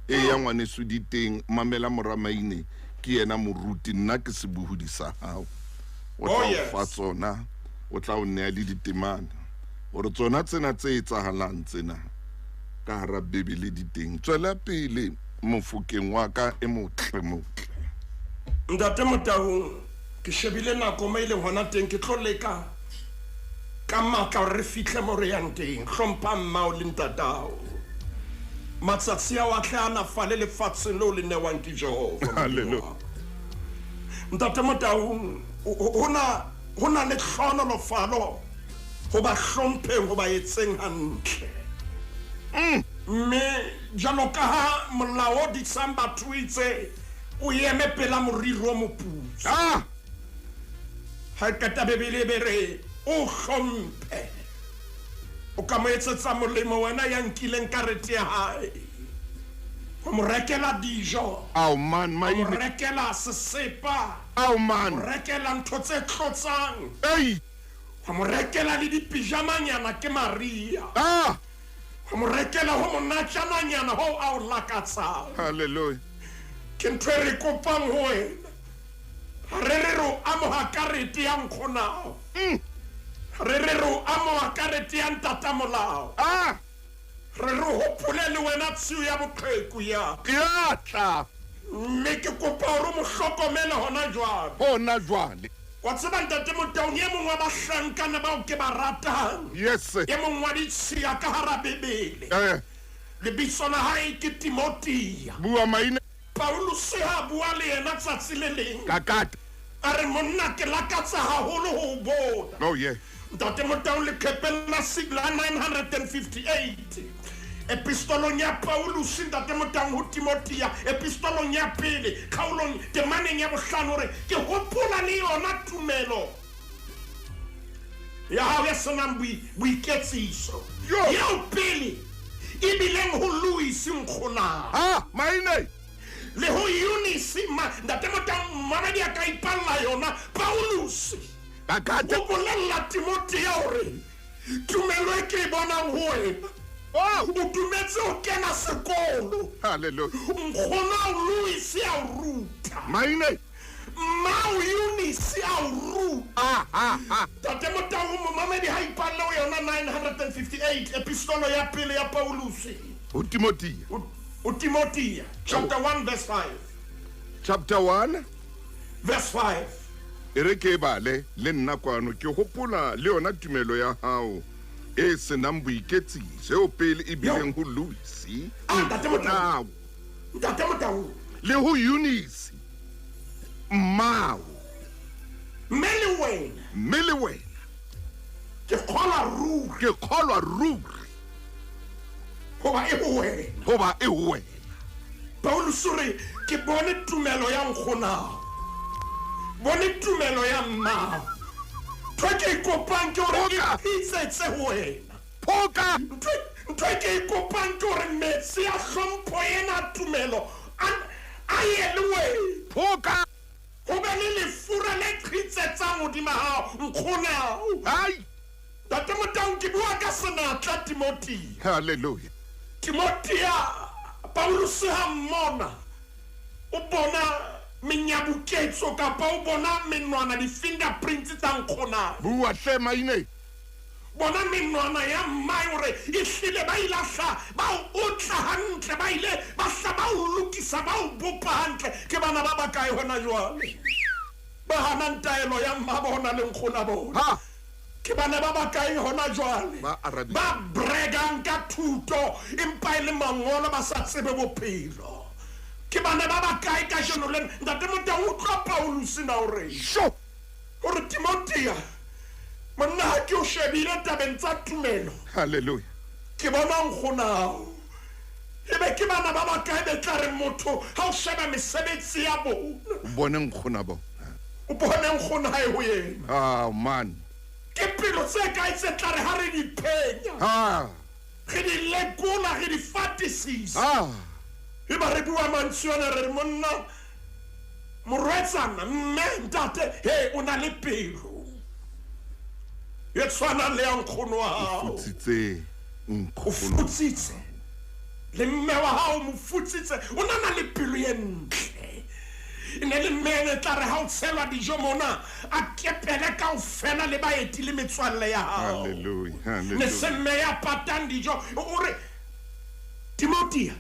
e ya ngwaneso di teng mamela mora Maine ke yena moruti nna ke sebohudi sa hao o tla fa tsona o tla o nea le ditemana hore tsona tsena tse etsahalang tsena ka hara Bibele di teng tswela pele mofokeng wa ka e motle ntate Motaung ke shebile nako me ile hona teng ke tloleka ka matla re fihle mo re yang teng hlompha mmao le ntatao matsatsi a wa tlana fale le fatse lo le newang ke Jehova Hallelujah. ntate Motaung hona le tlhono lo falo ho ba hlompheng ho ba etseng hantle me jalo ka ha molao di samba tuitse o yeme pela moriro moputso ha kata Bibele bere o hlomphe o ka mo etsetsa molemo wena ya nkileng karete ya hae o mo rekela dijo man o mo rekela sesepa man o rekela ntho tse tlotsang o mo rekela le dipijama nyana ke Maria o mo rekela ho monatjana nyana ho a o lakatsa Hallelujah. ke ntwe re kopang ho wena re ro amo ha karete ya nkgonao re ro amo ha karete ya ntatamolao re ro hopole le wena tsiu ya boqheku ya tla mme ke kopa hore mo hlokomele hona jwale wa tseba ntate Motaung ye mongwe ba hlankana ba o ke ba ratang yes ye mongwe wa ditshia ka hara Bibele lebitso la hae ke Timothea bua Maine Paulus ha bua le yena tsatsi le leng kakata a re monna ke lakatsa haholo ho bona ntate Motaung le khepella sigla 958 epistolong ya Paulus ntate Motaung ho Timothea epistolong ya pele khaulong temaneng ya bohlano hore ke hopola le yona tumelo ya hao ya senang boiketsiso yeo pele e bileng ho Louis Nkgonao Maine le ho Eunice ntate Motaung mamadi a ka ipalla yona Paulus kakata o bolella Timothea hore tumelo e ke bonang ho wena o dumetse o kena sekolo Hallelujah. Nkgonao Louis a ruta Maine Mau Eunice a ruta tate Motaung mamadi ha ipalla ho yona 958 epistolo ya pele ya Paulus o Timothea Timothea chapter 1 verse 5 chapter 1 verse 5 ere ke bale le nna kwano ke hopola le yona tumelo ya hao e senang boiketsiso o pele e bileng ho Louis ntate Motaung le ho Eunice mmao mme le wena ke kgolwa ruri hoba e ho wena Paulus re ke bone tumelo ya Nkgonao bone tumelo ya mmao twa ke ikopang ke hore ke phitsetse ho wena phoka ntwe ke ikopang ke hore metsi ya hlompho ena tumelo a ye le wena phoka ho be le lefura le phitsetsang hodima hao Nkgonao ntate Motaung ke bua ka senatla Timothea Hallelujah. Timothea Paulus ha mmona o bona menyabuketso kapa o bona menwana di fingerprints tsa Nkgonao bua hle Maine bona menwana ya mmae hore e hlile ba ilahla ba o tla hantle ba ile ba hla ba o lokisa ba o bopa hantle ke bana ba bakae hona jwale ba hana ntaelo ya mmabona le Nkgona bona ke bana ba bakae hona jwale Ba Arabic. ba bregang ka thuto empa ile mangolo ba sa tsebe bophelo ke bana ba bakae ka jeno le ntate Motau o tla Paulus na o re Sho! gore Timothea monna ha ke o shebile tabeng tsa tumelo Hallelujah. ke bona nkgonao ebe ke bana ba bakae be tla re motho ha o sheba mesebetsi ya bona Boneng khona bo. o bone nkgonae ho yena Ah man. ke pelo tse kae tse tla re ha re di phenya Ah. re di lekola re di fatisisa Ah. e ba re bua mantswe ana re re monna morwetsana mme ntate he o na le pelo e tshwana le ya nkgono wa hao Futsitse o nkgono. futsitse le mme wa hao mo futsitse o na le pelo e ntle e ne le mme tla re ha o tshelwa dijo mona a kepele kaofela le baeti le metswalle ya hao Hallelujah. ne Hallelujah. se mme ya patang dijo o re Timothea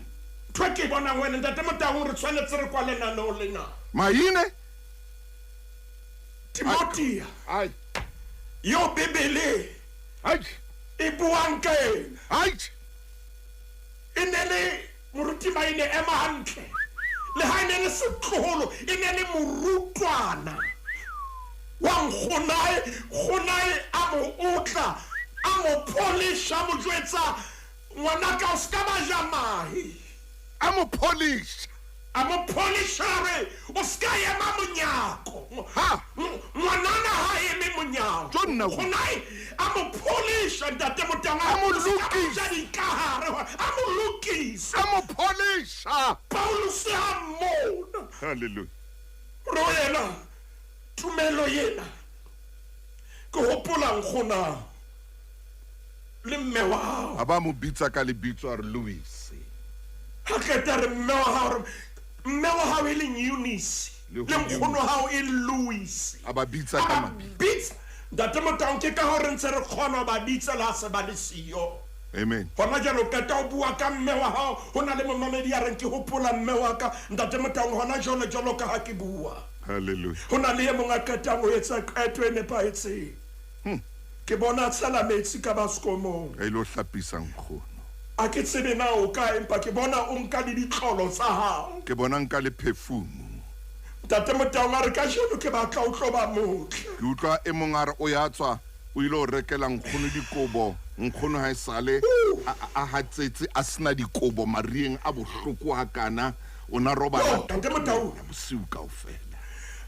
twa ke bona wena ntate Motau re tshwanetse re kwa lenaneo lena Maine? Timothea Ai. yo bebele Ai. e buang ka ena Ai. e ne le moruti maine ema hantle le ha ne le setloholo e ne le morutwana wa nkgonae a mo utla a mo polisha mo jwetsa ngwana ka o ska ba jamahi I'm a polish. a mo polishare o ska ema monyako Ha. ngwanana ha eme monyako Jonna. nkgonae a mo polisha ntate Motau A mo lokisa. ja dikahare a mo lokisa I'm a polish. Ah. Paulus ha mmona Hallelujah. ro yena tumelo yena ke hopola nkgona le mme wa hao Aba mo bitsa ka lebitso a re Louis. ha keta re mme wa hao e leng Eunice Le le nkgono wa hao e Louis Aba bitsa ka a mabi. bitsa ntate Motau ke ka hore ntse re kgona ba bitsa la se ba le siyo Amen. gona jalo ka ta o bua ka mme wa hao ho na le momamedi ya reng ke hopola mme wa ka ntate Motau hona jalo ka ha ke bua Hallelujah. ho na le e mong a qetang ho etsa qeto e nepaetseng ke bona tshela metsi ka baskomong E lo hlapisa nkgono. a ke tsebe na o ka empa ke bona o nka le ditlolo tsa hao Ke bona nka le perfume. ntate Motau a re ka jeno ke batla o tlo ba motle Ke utlwa e mong a re o ya tswa o ile o rekela nkgono dikobo nkgono ha esale a hatsetse a sena dikobo marieng a bohloko ha kana o na roba Yo, ntate Motau bosiu kaofela.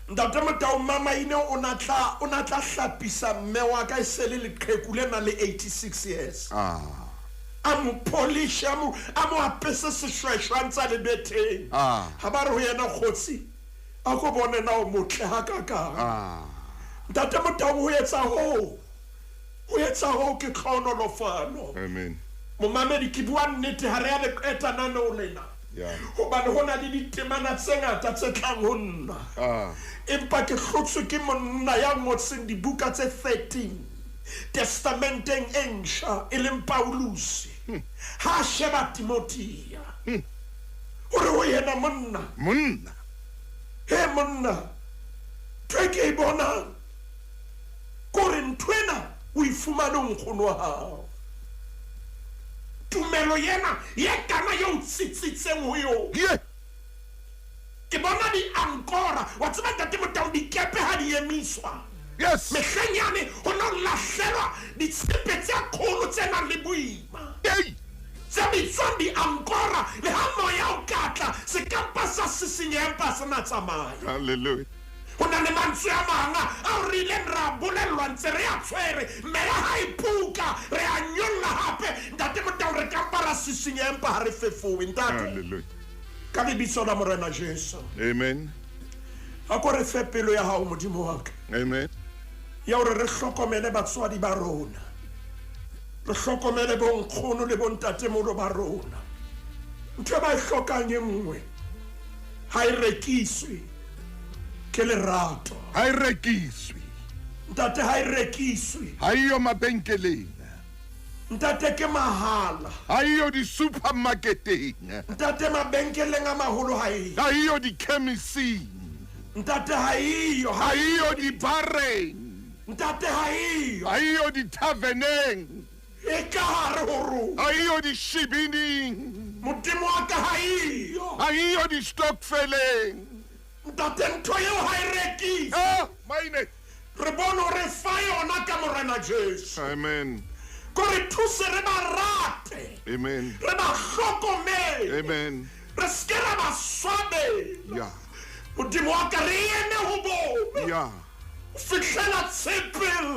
ntate Motau mamaine o na tla hlapisa mme wa ka e se le leqheku le na le 86 years Ah. a mo polish a mo apese seshweshwe a ntsa le betheng Ah. ha ba re ho yena kgotsi a ko bone na o motle ha kakang Ah. ntate Motau ho etsa ho ke tlhonolofano Amen. momamedi ke bua nnete ha re ya leqetana no lena Yeah. hobane ho na le ditemana tse ngata tse tlang ho nna Ah. empa ke hlotswe ke monna ya ngotseng dibuka tse 13 testamenteng e ntjha e leng Paulus ha sheba Timothea hore ho yena monna Monna. he monna twe ke e bonang kore ntwena o ifumane nkgono wa hao tumelo yena ye kana yo tsitsitseng ho yo Yeah. ke bona di ankora wa tseba ntate Motau dikepe ha di emiswa Yes. mehlenyane ho no lahlelwa ditshepe tse kgolo tse nang le boima Yay. tse bitswang di ankora le ha moya o katla sekampa sa sisinyeempa se na tsamaya Hallelujah. ho na le mantswe a manga a o rileng ra bolellwa ntse re a tshwere mme ya ha ipuka re a nyolla hape ntate Motau re kampa ra sisinyeempa ha re fefowe ntate Hallelujah. ka lebitso la morena Jesu Amen. a ko re fe pelo ya hao modimo wa ka Amen. ya hore re hlokomele batswadi ba rona re hlokomele bonkgono le bontatemolo ba rona ntho e ba e hlokang e nngwe ha e rekiswe ke lerato Ha e rekiswe. ntate ha e rekiswe Ha iyo mabenkeleng. ntate ke mahala Ha iyo di-supermarketeng. ntate mabenkeleng a maholo ha eyo Ha iyo di-chemising. ntate ha eyo Ha iyo di-bareng. ntate ha iyo ha iyo di-taverneng, e ka hare ho rona ha iyo di-shebining, modimo wa ka ha iyo ha iyo di-stokfeleng. ntate ntho eo ha e rekise Maine. re bone hore e fa yona ka morena Jesu Amen. ko re thuse re ba rate Amen. re ba hlokomele Amen. re ske ra ba swabela Yeah. modimo wa ka re eme ho bona Yeah. fihlela tshepel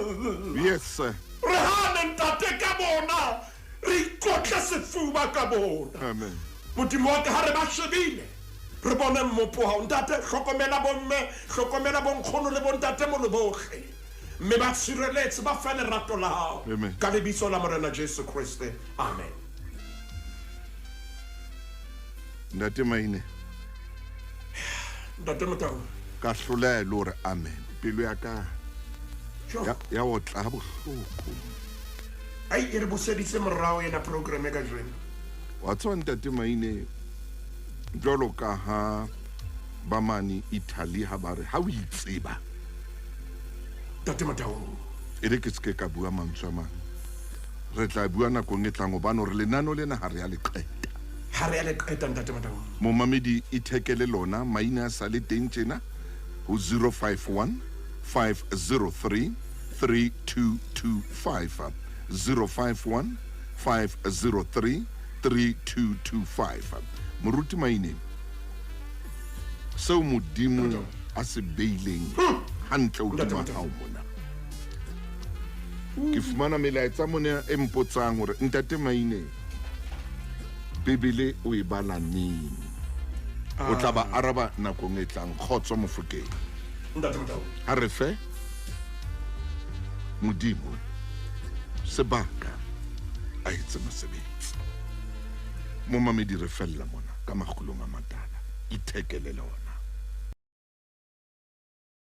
Yes, sir. re hane ntate ka bona re ikotle sefuba ka bona Amen. modimo wa ka ha re ba shebile re bone mmopo hao ntate hlokomela bomme hlokomela bonkgono le bontate mo le bohle mme ba tshireletse ba fa lerato la hao Amen. ka lebitso la morena Jesu Kriste amen. Ntate Maine, ntate Motau ka hlolela hore amen. Pelo ya ka jo ya o tla bohloko. ai e re buseditse morao ena program e ka jeno Wa tswa ntate Maine, jwalo ka ha ba mane Italy ha ba re ha o itseba, ntate Motau e re ke ske ka bua mantswe a mang. Re tla bua nakong e tlang hobane re lenano lena ha re ya le qeta. ha re a le qeta ntate Motau Momamedi ithekele lona maina a sa le teng tjena ho 051 503 3225 051 503 3225. Moruti Maine, seo modimo a se beileng hantle hodima hao mona. Ke fumana melaetsa mona e mpotsang hore ntate Maine, Bebele o e bala neng? O tla ba araba nakong e tlang. Kgotso Mofokeng. ntate Motau Ha re fe modimo sebaka a etse mosebetsi. Momamedi re fella mona ka makgulong a matala. Ithekele lona.